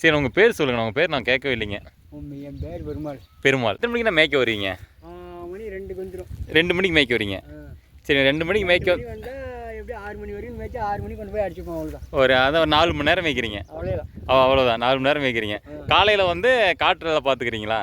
சரி, உங்கள் பேர் சொல்லுங்கள். உங்கள் பேர் நான் கேட்கவே இல்லைங்க. என் பேர் பெருமாள். பெருமாள். எத்தனை மணிக்கு நான் மேய்க்க வருவீங்க? மணி 2க்கு வந்துடும். 2 மணிக்கு மேய்க்க வரீங்க. சரி, 2 மணிக்கு மேய்க்க வந்தால் எப்படி 6 மணி வரைக்கும் மேய்ச்சா 6 மணிக்கு கொண்டு போய் அடிச்சுப்போம். அவ்வளோதான். அதான் 4 மணி நேரம் மேய்க்கிறீங்க. அவ்வளோதான் 4 மணி நேரம் மேய்க்கிறீங்க. காலையில் வந்து காட்டு வேலை பார்த்துக்கிறீங்களா?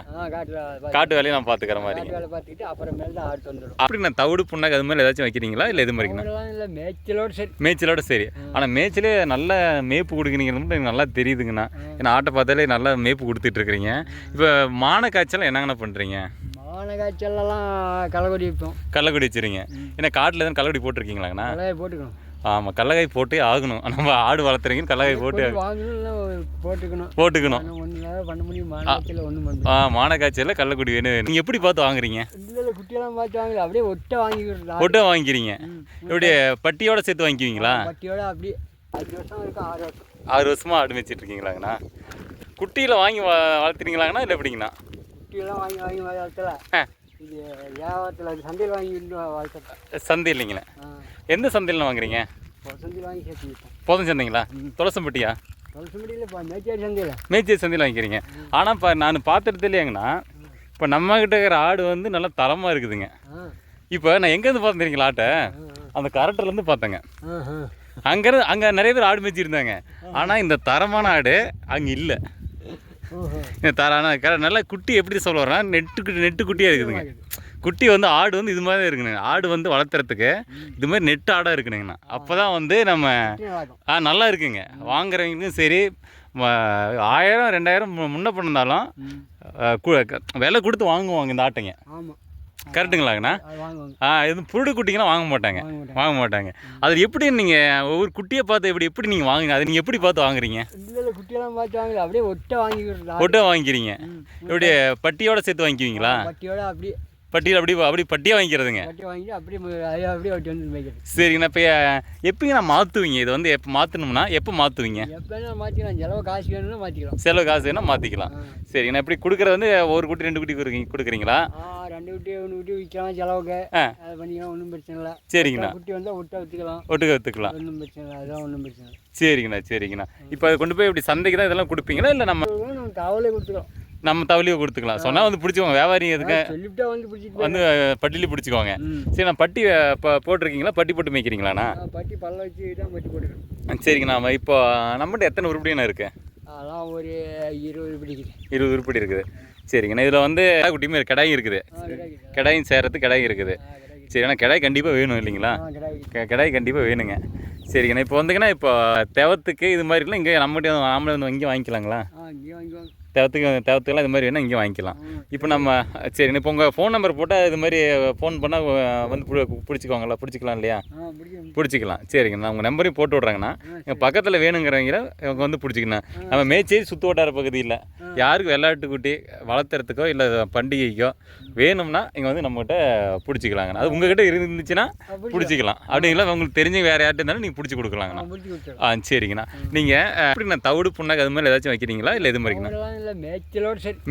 காட்டு வேலையை நான் பார்த்துக்கிற மாதிரி. வேலை பார்த்துக்கிட்டு அப்புறமேல தான் ஆடு வந்துடும். அப்படி நான் தவிடு புண்ணாக்கு அது மாதிரி ஏதாச்சும் வைக்கிறீங்களா இல்லை எது மாதிரிங்கண்ணா? இல்லை, மேய்ச்சலோடு சரி. மேய்ச்சலோட சரி. ஆனால் மேய்ச்சலே நல்ல மேய்ப்பு கொடுக்குறீங்கிறது மட்டும் எனக்கு நல்லா தெரியுதுங்கண்ணா. ஏன்னா ஆட்டை பார்த்தாலே நல்லா மேய்ப்பு கொடுத்துட்ருக்குறீங்க. இப்போ மான காய்ச்சல் என்னங்கண்ணா பண்ணுறீங்க? மான காய்ச்சல்லாம் கள்ளக்குடி வைப்போம். கள்ளக்குடி வச்சுருங்க. ஏன்னா காட்டில் எதுவும் கள்ளக்குடி போட்டிருக்கீங்களாங்கண்ணா? போட்டுக்கணும். ஆமாம், கள்ளக்காய் போட்டே ஆகணும். நம்ம ஆடு வளர்த்துறீங்கன்னு கள்ளக்காய் போட்டு போட்டுக்கணும். பண்ண முடியும். மான காய்ச்சலில் கள்ளக்குடி வேணும். நீங்கள் எப்படி பார்த்து வாங்குறீங்க? இல்லை, குட்டியெல்லாம் பார்த்து வாங்கல, அப்படியே ஒட்டை வாங்கிக்கிறோம். ஒட்டை வாங்கிக்கிறீங்க. எப்படி பட்டியோட சேர்த்து வாங்கிக்குவீங்களா? பட்டியோட அப்படியே 5 வருஷம் இருக்கும். 6 வருஷம். 6 வருஷமாக ஆடு மேய்ச்சிட்டு இருக்கீங்களாங்கண்ணா? குட்டியில் வாங்கி வளர்த்துறீங்களாங்கண்ணா இல்லை எப்படிங்கண்ணா? குட்டியெல்லாம் வாங்கி வளர்த்தல. இது வியாபாரத்தில் சந்தையில் வாங்கி வளர்த்த. சந்தை இல்லைங்களா? எந்த சந்தையில் வாங்குறீங்க? சந்தையில் வாங்கி சேர்த்து வைப்போம். போதும் சந்தைங்களா? துளசம்பட்டியா? துளசம்பட்டியில் இப்போ மேச்சேரி சந்தையில். மேச்சேரி சந்தையில் வாங்கிக்கிறீங்க. ஆனால் இப்போ நான் பார்த்துட்டு இல்லையாங்கண்ணா, இப்போ நம்மக்கிட்ட இருக்கிற ஆடு வந்து நல்லா தரமாக இருக்குதுங்க. இப்போ நான் எங்கேருந்து பார்த்துருக்கீங்களா ஆட்டை? அந்த கரெக்டிலேருந்து பார்த்தேங்க. அங்கே நிறைய பேர் ஆடு மேய்ச்சிருந்தாங்க. ஆனால் இந்த தரமான ஆடு அங்கே இல்லை. நல்லா குட்டி எப்படி சொல்ல வரேன்னா நெட்டு குட்டியாக இருக்குதுங்க. குட்டி வந்து ஆடு வந்து இது மாதிரி தான் இருக்குங்க. ஆடு வந்து வளர்த்துறதுக்கு இது மாதிரி நெட்டு ஆடாக இருக்குனுங்கண்ணா. அப்போ தான் வந்து நம்ம நல்லா இருக்குங்க. வாங்குறவங்களுக்கும் சரி 1000 2000 முன்ன பண்ணிருந்தாலும் விலை கொடுத்து வாங்குவாங்க இந்த ஆட்டைங்க. கரெக்டுங்களாங்கண்ணா? இது புருடு குட்டிங்கன்னா வாங்க மாட்டாங்க. அது எப்படி நீங்கள் ஒவ்வொரு குட்டியை பார்த்து எப்படி நீங்கள் வாங்குங்க? அது நீங்கள் எப்படி பார்த்து வாங்குறீங்க? இல்லை, குட்டியெல்லாம் பார்த்து வாங்கல, அப்படியே ஒட்டை வாங்கிக்கிறோம். ஒட்டை வாங்கிக்கிறீங்க. எப்படி பட்டியோட சேர்த்து வாங்கிக்குவீங்களா? பட்டியோட அப்படியே பட்டியில் அப்படி பட்டியாக வாங்கிக்கிறதுங்க. வாங்கிட்டு அப்படியே ஒட்டி வந்து மேய்க்கிறது. சரிங்கண்ணா. இப்போ எப்போங்கண்ணா மாற்றுவீங்க? இது வந்து எப்போ மாற்றணும்னா எப்போ மாற்றுவீங்க? எப்போனா மாற்றிக்கலாம். செலவு காசு வேணும்னா மாற்றிக்கலாம். செலவு காசு வேணால் மாற்றிக்கலாம். சரிங்கண்ணா. இப்படி கொடுக்குறது வந்து ஒரு குட்டி 2 குட்டி கொடுக்குறீங்களா? 2 குட்டி 1 குட்டி விற்கலாம். செலவுக்கு அதை பண்ணிக்கலாம். ஒன்றும் பிரச்சனை இல்லை. சரிங்கண்ணா. குட்டி வந்தால் ஒட்டை விற்றுக்கலாம். ஒன்றும் பிரச்சனை இல்லை. அதான் ஒன்றும் பிரச்சனை இல்லை. சரிங்கண்ணா. இப்போ அதை கொண்டு போய் இப்படி சந்தைக்கு தான் இதெல்லாம் கொடுப்பீங்களா இல்லை நம்ம தவளை கொடுத்துக்கலாம்? நம்ம தவளையை கொடுத்துக்கலாம். சொன்னால் வந்து பிடிச்சிக்கோங்க. வியாபாரி எதுக்கு வந்து பட்டியிலே பிடிச்சிக்கோங்க. சரி, நான் பட்டி போட்டிருக்கீங்களா? பட்டி போட்டு மேய்க்கிறீங்களாண்ணா? பட்டி பல்ல வச்சு தான் பட்டி போட்டுருக்கேன். சரிங்கண்ணா. இப்போ நம்மகிட்ட எத்தனை உருப்படினா இருக்குது? அதெல்லாம் ஒரு 20 உருப்படி இருக்குது. 20 உருப்படி இருக்குது. சரிங்கண்ணா. இதில் வந்து குட்டியுமே கிடாயும் இருக்குது. கிடாயும் சேர்றது கிடாயும் இருக்குது. சரிண்ணா. கிடாய் கண்டிப்பாக வேணும் இல்லைங்களா? கிடாய் கண்டிப்பாக வேணுங்க. சரிங்கண்ணா. இப்போ வந்துங்கண்ணா, இப்போ தேவத்துக்கு இது மாதிரிலாம் இங்கே நம்மகிட்ட நாமளே வந்து இங்கே வாங்கிக்கலாங்களா? தேவத்துக்கெல்லாம் இது மாதிரி வேணால் இங்கே வாங்கிக்கலாம். இப்போ நம்ம சரிண்ணா. இப்போ உங்கள் ஃபோன் நம்பர் போட்டால் இது மாதிரி ஃபோன் பண்ணால் வந்து பிடிச்சிக்கலாம் இல்லையா? பிடிச்சிக்கலாம். சரிங்கண்ணா. உங்கள் நம்பரையும் போட்டு விட்றாங்கண்ணா. எங்கள் பக்கத்தில் வேணுங்கிறவங்க இவங்க வந்து பிடிச்சிக்கண்ணா. நம்ம மேய்ச்சேரி சுற்று வட்டார பகுதி இல்லை, யாருக்கு விளையாட்டுக்குட்டி வளர்த்துறதுக்கோ இல்லை பண்டிகைக்கோ வேணும்னா இங்கே வந்து நம்மகிட்ட பிடிச்சிக்கலாங்கண்ணா. அது உங்ககிட்ட இருந்துச்சுன்னா பிடிச்சிக்கலாம். அப்படிங்களா? உங்களுக்கு தெரிஞ்ச வேறு யார்கிட்ட இருந்தாலும் நீங்கள் பிடிச்சி கொடுக்கலாங்கண்ணா. சரிங்கண்ணா. நீங்கள் எப்படி நான் தவிடு புண்ணாக்கு அது மாதிரி ஏதாச்சும் வைக்கிறீங்களா இல்லை எது மாதிரிங்கண்ணா?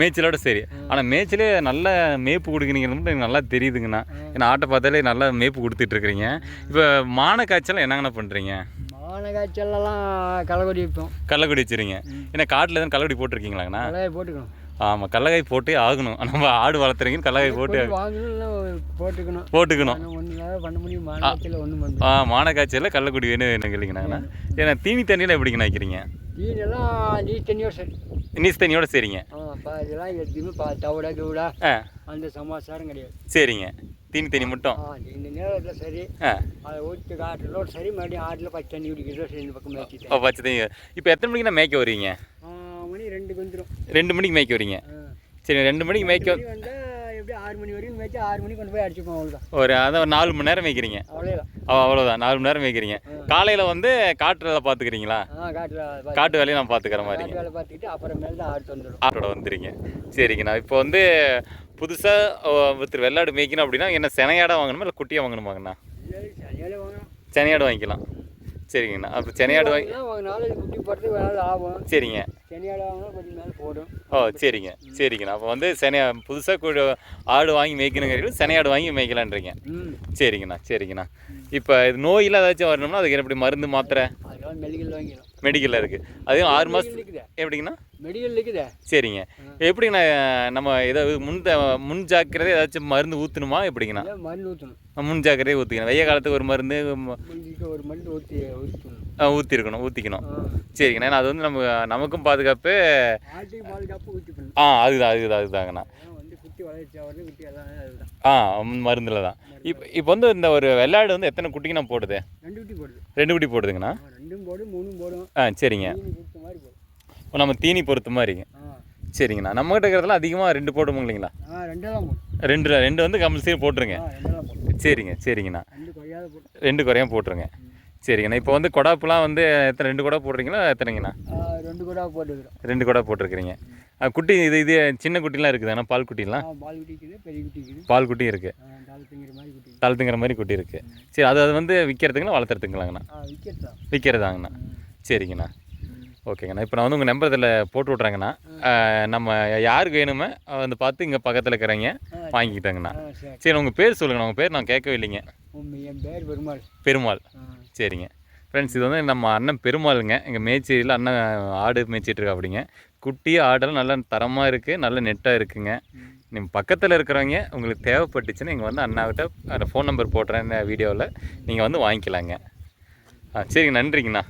மேய்ச்சலோட சரி. ஆனால் மேய்ச்சலே நல்ல மேய்ப்பு கொடுக்குறீங்கிறது மட்டும் எனக்கு நல்லா தெரியுதுங்கண்ணா. ஏன்னா ஆட்டை பார்த்தாலே நல்லா மேய்ப்பு கொடுத்துட்ருக்குறீங்க. இப்போ மான காய்ச்சல் என்னங்கண்ணா பண்ணுறீங்க? மான காய்ச்சல்லாம் கள்ளக்குடி வைப்போம். கள்ளக்குடி வச்சுருங்க. ஏன்னா காட்டில் எதுவும் கள்ளக்குடி போட்டிருக்கீங்களாங்கண்ணா? போட்டுக்கணும். ஆமாம், கள்ளக்காய் போட்டே ஆகணும். நம்ம ஆடு வளர்த்துறீங்கன்னு கள்ளக்காய் போட்டுக்கணும். பண்ண முடியும். மான காய்ச்சலில் கள்ளக்குடி வேணும் இல்லைங்கண்ணா? ஏன்னா தீனி தண்ணியில் எப்படிங்கண்ணா வைக்கிறீங்க? நீஸ் தண்ணியோட சரிங்க. இதெல்லாம் எதுவுமே தவிட கவுடா அந்த சமாச்சாரம் கிடையாது. சரிங்க. தீனி தண்ணி மட்டும் இந்த நேரத்தில் சரி. அதை ஊற்றி காட்டுறதோட சரி. மறுபடியும் ஆட்டில் பச்சை தண்ணி குடிக்கிறதோ சரி. இந்த பக்கம் மேய்ச்சி பச்சை தண்ணி. இப்போ எத்தனை மணிக்கு மேய்க்க வருவீங்க? மணி 2க்கு வந்துடும். 2 மணிக்கு மேய்க்க வரீங்க. சரி, 2 மணிக்கு மேய்க்க வந்தால் எப்படி 6 மணி வரைக்கும் மேய்ச்சி 6 மணிக்கு கொண்டு போய் அடிச்சுப்போம். அவ்வளோதான். அதான் 4 மணி நேரம் மேய்க்கிறீங்க. அவ்வளோதான் 4 மணி நேரம் மேய்க்கிறீங்க. காலையில் வந்து காட்டு வேலை பார்த்துக்கிறீங்களா? காட்டு வேலையை நான் பார்த்துக்கிற மாதிரி வேலை பார்த்துக்கிட்டு அப்புறமேல தான் ஆடு வந்துடும். ஆட்டோட வந்துடுறீங்க. சரிங்கண்ணா. இப்போ வந்து புதுசாக ஒருத்தர் வெள்ளாடு மேய்க்கணும் அப்படின்னா என்ன செனையாடாக வாங்கணுமா இல்லை குட்டியாக வாங்கணுமாங்கண்ணா? செனையாடு வாங்கிக்கலாம். சரிங்கண்ணா. அப்போ செனையாடு குட்டி போடுறதுக்கு ஆகும். சரிங்க. செனையாடு வாங்கினா கொஞ்சம் மேலே போடும். சரிங்கண்ணா. அப்போ வந்து புதுசாக ஆடு வாங்கி மேய்க்கணுங்கிறீங்க, செனையாடு வாங்கி மேய்க்கலான்றீங்க. சரிங்கண்ணா. இப்போ இது நோயெல்லாம் ஏதாச்சும் வரணும்னா அதுக்கு எப்படி மருந்து மாத்திரை? மெடிக்கலில் இருக்குது. அதுவும் 6 மாதம் இருக்குதே, எப்படிங்கண்ணா? மெடிக்கல் இருக்குதே. சரிங்க. எப்படிங்கண்ணா நம்ம ஏதாவது முன் ஜாக்கிரதை ஏதாச்சும் மருந்து ஊற்றணுமா எப்படிங்கண்ணா? இல்லை, மருந்து ஊற்றணும். முன் ஜாக்கிரதையை ஊற்றிக்கணும். வெய்ய காலத்துக்கு ஒரு மருந்து முடிஞ்சுட்டு ஒரு மருந்து ஊற்றணும். ஊற்றிக்கணும். சரிங்கண்ணா. ஏன்னா அது வந்து நமக்கும் பாதுகாப்பு, ஆட்டுக்கு பாதுகாப்பு ஊற்றிக்கணும். அதுதாங்கண்ணா. வந்து குட்டி வளர்ச்சி ஆகிறது, குட்டி எல்லாம் அதுதான் மருந்தில் தான். இப்போ வந்து இந்த ஒரு வெள்ளாடு வந்து எத்தனை குட்டிங்கண்ணா போடுது? 2 குட்டி போடுது. 2 குட்டி போடுதுங்கண்ணா. 2ம் போடும், 3ம் போடும். சரிங்க. கொடுத்த மாதிரி போடும். இப்போ நம்ம தீனி பொறுத்த மாதிரிங்க. சரிங்கண்ணா. நம்மகிட்ட இருக்கிறதுலாம் அதிகமாக 2 போடுவோம் இல்லைங்களா? 2 தான் போடும். 2 வந்து கம்பல்சரி போட்டுருங்க. 2 தான் போடும். சரிங்கண்ணா. 2 குறையாத போடும். 2 குறையாக போட்டுருங்க. சரிங்கண்ணா. இப்போ வந்து கொடாப்புலாம் வந்து எத்தனை 2 கொடா போடுறீங்களா எத்தனைங்கண்ணா? 2 கூட போட்டுக்கிறோம். 2 கொடா போட்டிருக்கிறீங்க. குட்டி இது சின்ன குட்டிலாம் இருக்குதுண்ணா, பால் குட்டிலாம்? பால் குட்டி இருக்குது, பெரிய குட்டி இருக்குது. பால் குட்டி இருக்குது. தலை திங்கிற மாதிரி குட்டி இருக்குது. சரி, அது வந்து விற்கிறதுங்களா வளர்த்துறதுங்களாங்கண்ணா? விற்கிறதாங்கண்ணா. சரிங்கண்ணா. ஓகேங்கண்ணா. இப்போ நான் வந்து உங்கள் நம்பர் இதில் போட்டு விட்றேங்கண்ணா. நம்ம யாருக்கு வேணுமோ வந்து பார்த்து இங்கே பக்கத்தில் இருக்கிறவங்க வாங்கிக்கிட்டாங்கண்ணா. சரி, உங்கள் பேர் சொல்லுங்கண்ணா. உங்கள் பேர் நான் கேட்கவே இல்லைங்க. என் பேர் பெருமாள். பெருமாள். சரிங்க ஃப்ரெண்ட்ஸ், இது வந்து நம்ம அண்ணன் பெருமாளுங்க. எங்கள் மேய்ச்சேரியில் அண்ணன் ஆடு மேய்ச்சிட்டு இருக்கா அப்படிங்க. குட்டி ஆடெல்லாம் நல்ல தரமாக இருக்குது, நல்ல நெட்டாக இருக்குங்க. நீங்கள் பக்கத்தில் இருக்கிறவங்க உங்களுக்கு தேவைப்பட்டுச்சுன்னா இங்கே வந்து அண்ணாக்கிட்ட அந்த ஃபோன் நம்பர் போடுறேன் இந்த வீடியோவில், நீங்கள் வந்து வாங்கிக்கலாங்க. சரிங்க, நன்றிங்கண்ணா.